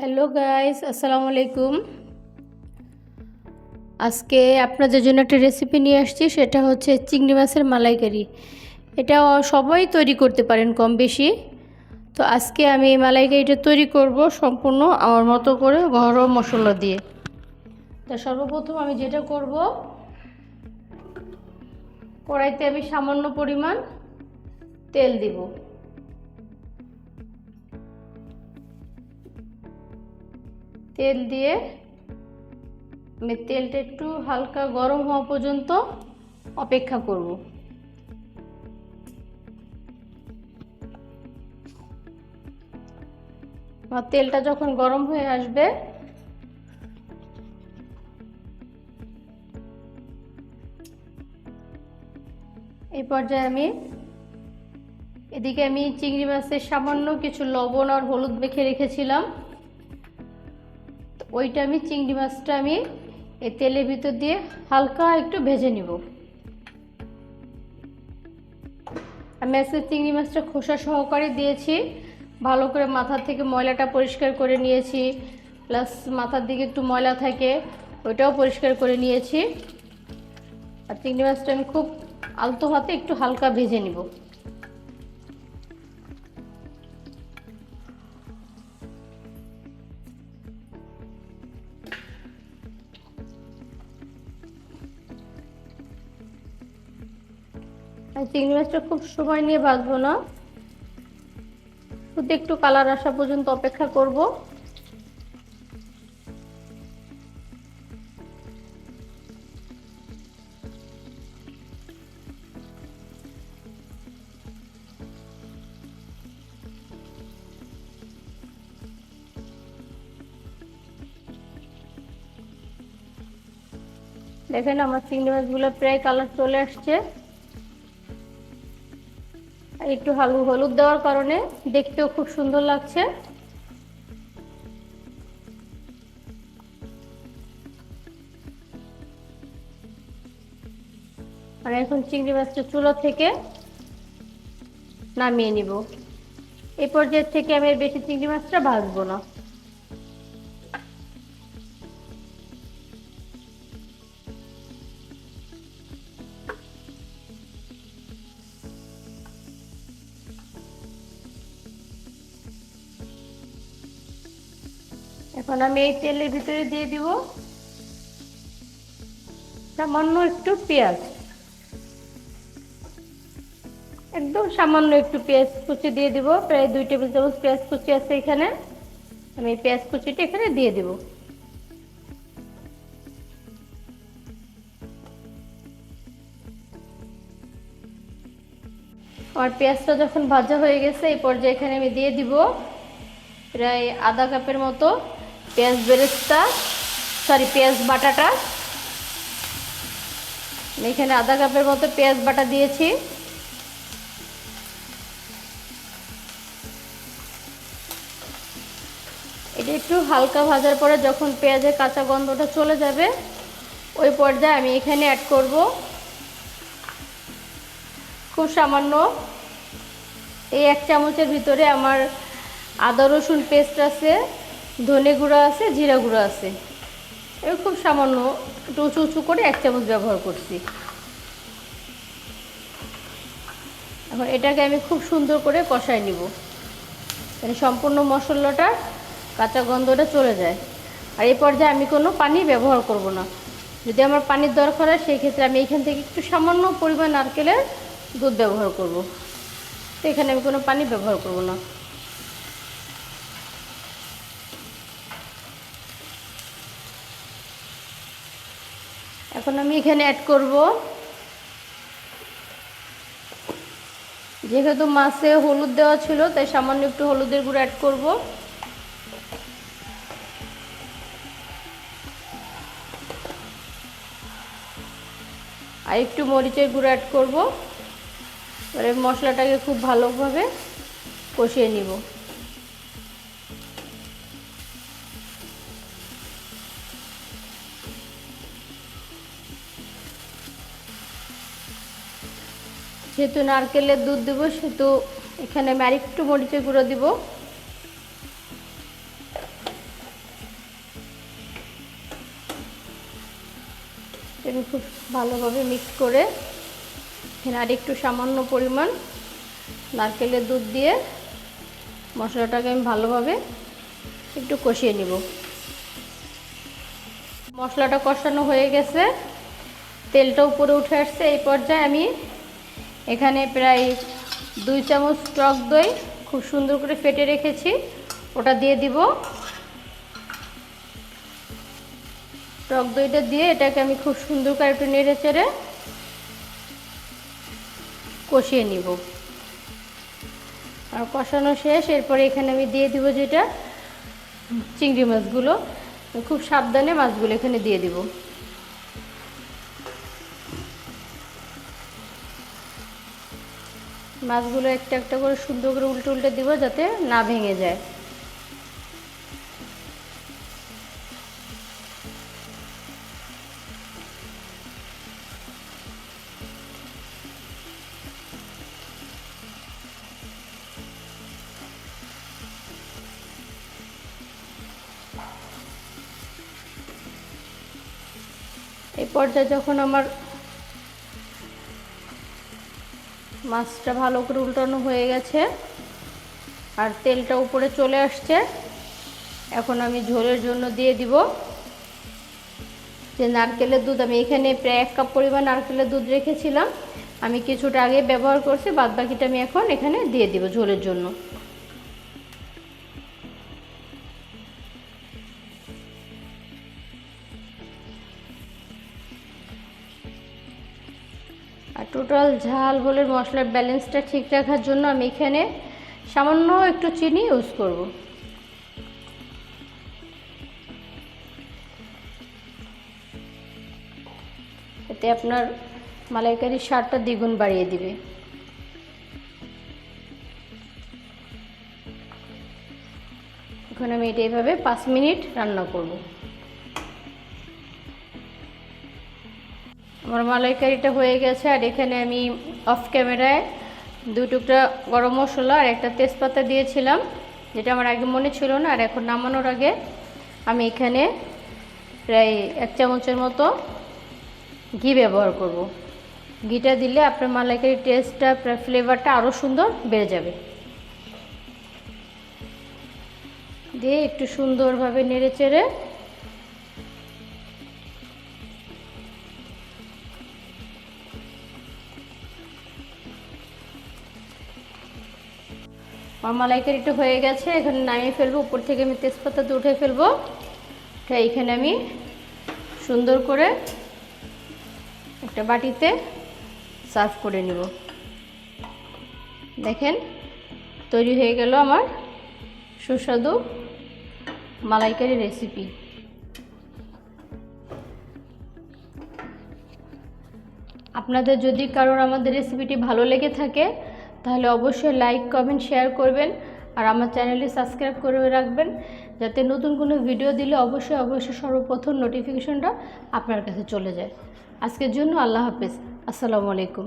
Hello guys, আসসালামু আলাইকুম। আজকে আপনাদের জন্য একটা রেসিপি নিয়ে আসছি, সেটা হচ্ছে চিংড়ি মাছের মালাইকারি। এটা সবাই তৈরি করতে পারেন কম বেশি। তো আজকে আমি এই মালাইকারিটা তৈরি করব সম্পূর্ণ আমার মতো করে ঘরোয়া মশলা দিয়ে। তা সর্বপ্রথম আমি যেটা করব, কড়াইতে আমি সামান্য পরিমাণ তেল দিব। তেল দিয়ে আমি তেলটা একটু হালকা গরম হওয়া পর্যন্ত অপেক্ষা করব। আর তেলটা যখন গরম হয়ে আসবে, এই পর্যায়ে এদিকে আমি চিংড়ি মাছের সামান্য কিছু লবণ আর হলুদ মেখে রেখেছিলাম। ওইটা চিংড়ি মাছটা এই তেলের ভিতর দিয়ে হালকা একটু ভেজে নিব। আমি আজকে চিংড়ি মাছটা খোসা সহকারে দিয়েছি, ভালো করে মাথা থেকে ময়লাটা পরিষ্কার করে নিয়েছি, প্লাস মাথার দিকে একটু ময়লা থাকে ওইটাও পরিষ্কার করে নিয়েছি। আর চিংড়ি মাছটা আমি খুব আলতো হাতে একটু হালকা ভেজে নিব। চিংড়ি মাছটা খুব সময় নিয়ে ভাজবো না, শুধু একটু কালার আসা পর্যন্ত অপেক্ষা করব। দেখেন আমার চিংড়ি মাছগুলো প্রায় কালার চলে আসছে। একটু হলুদ দেওয়ার কারণে দেখতেও খুব সুন্দর লাগছে। আর এখন চিংড়ি মাছটা চুলা থেকে নামিয়ে নিব। এই পর্যায়ে থেকে আমি বেশি চিংড়ি মাছটা ভাজবো না। এখন আমি এই তেলের ভিতরে দিয়ে দিব সামান্য একটু পেঁয়াজ, একদম সামান্য একটু পেঁয়াজ কুচি দিয়ে দিব। প্রায় 2 টেবিল চামচ পেঁয়াজ কুচি আছে এখানে। আমি পেঁয়াজ কুচিটা এখানে দিয়ে দিব। আর পেঁয়াজটা যখন ভাজা হয়ে গেছে, এই পর্যায়ে এখানে আমি দিয়ে দিব প্রায় আধা কাপের মতো পেঁয়াজ বেরেস্তা, পেঁয়াজ বাটাটা। এখানে আধা কাপের মতো পেঁয়াজ বাটা দিয়েছি। এটা একটু হালকা ভাজার পরে যখন পেঁয়াজের কাঁচা গন্ধটা চলে যাবে, ওই পর্যায়ে আমি এখানে অ্যাড করব খুব সামান্য, এই 1 চামচের ভিতরে আমার আদা রসুন পেস্ট আছে, ধনে গুঁড়া আছে, জিরা গুঁড়া আছে। এই খুব সামান্য একটু উঁচু উঁচু করে 1 চামচ ব্যবহার করছি। এখন এটাকে আমি খুব সুন্দর করে কষাই নিব, মানে সম্পূর্ণ মশলাটা কাঁচা গন্ধটা চলে যায়। আর এই পর্যায়ে আমি কোনো পানি ব্যবহার করব না। যদি আমার পানির দরকার হয়, সেই ক্ষেত্রে আমি এখান থেকে একটু সামান্য পরিমাণ নারকেলের দুধ ব্যবহার করব। তো এখানে আমি কোনো পানি ব্যবহার করব না। এখন আমি এখানে অ্যাড করব, যেহেতু মাছে হলুদ দেওয়া ছিল তাই সামান্য একটু হলুদের গুঁড়ো অ্যাড করব। আর একটু মরিচের গুঁড়ো অ্যাড করব। এবারে মশলাটাকে খুব ভালোভাবে কষিয়ে নিব। যেহেতু নারকেলের দুধ দেবো, সেহেতু এখানে আমি আরেকটু মরিচের গুঁড়ো দিব। আমি খুব ভালোভাবে মিক্স করে এখানে আর একটু সামান্য পরিমাণ নারকেলের দুধ দিয়ে মশলাটাকে আমি ভালোভাবে একটু কষিয়ে নিব। মশলাটা কষানো হয়ে গেছে, তেলটা উপরে উঠে আসছে। এই পর্যায়ে আমি এখানে প্রায় 2 চামচ টক দই খুব সুন্দর করে ফেটে রেখেছি, ওটা দিয়ে দিব। টক দইটা দিয়ে এটাকে আমি খুব সুন্দর করে একটু নেড়ে চেড়ে কষিয়ে নিব। আর কষানো শেষ, এরপরে এখানে আমি দিয়ে দিব যেটা চিংড়ি মাছগুলো, খুব সাবধানে মাছগুলো এখানে দিয়ে দিব। মাছগুলো একটা একটা করে সুন্দর করে উল্টে উল্টে দিব যাতে না ভেঙে যায়। এই পর্যায়ে যখন আমার মাছটা ভালো করে উল্টানো হয়ে গেছে আর তেলটা উপরে চলে আসছে, এখন আমি ঝোলের জন্য দিয়ে দিব যে নারকেলের দুধ। আমি এখানে প্রায় 1 কাপ পরিমাণ নারকেলের দুধ রেখেছিলাম, আমি কিছুটা আগে ব্যবহার করছি, বাদ বাকিটা আমি এখন এখানে দিয়ে দিব ঝোলের জন্য। আর টোটাল ঝাল ঝোলের মশলার ব্যালেন্সটা ঠিক রাখার জন্য আমি এখানে সামান্য একটু চিনি ইউজ করব। এতে আপনার মালাইকারির স্বাদটা দ্বিগুণ বাড়িয়ে দিবে। এখন আমি এটা এইভাবে 5 মিনিট রান্না করব। আমার মালাইকারিটা হয়ে গেছে। আর এখানে আমি অফ ক্যামেরায় 2 টুকরা গরম মশলা আর একটা তেজপাতা দিয়েছিলাম, যেটা আমার আগে মনে ছিল না। আর এখন নামানোর আগে আমি এখানে প্রায় 1 চামচের মতো ঘি ব্যবহার করব। ঘিটা দিলে আপনার মালাইকারির টেস্টটা, ফ্লেভারটা আরও সুন্দর বেড়ে যাবে। দিয়ে একটু সুন্দরভাবে নেড়ে চেড়ে আমার মালাইকারিটা হয়ে গেছে, এখানে নামিয়ে ফেলবো। উপর থেকে আমি তেজপাতাটা উঠে ফেলবো। এইখানে আমি সুন্দর করে একটা বাটিতে সার্ভ করে নিব। দেখেন তৈরি হয়ে গেল আমার সুস্বাদু মালাইকারি রেসিপি। আপনাদের যদি কারোর আমাদের রেসিপিটি ভালো লেগে থাকে তাহলে অবশ্যই লাইক, কমেন্ট, শেয়ার করবেন। আর আমার চ্যানেলটি সাবস্ক্রাইব করে রাখবেন, যাতে নতুন কোনো ভিডিও দিলে অবশ্যই সর্বপ্রথম নোটিফিকেশনটা আপনার কাছে চলে যায়। আজকের জন্য আল্লাহ হাফেজ, আসসালামু আলাইকুম।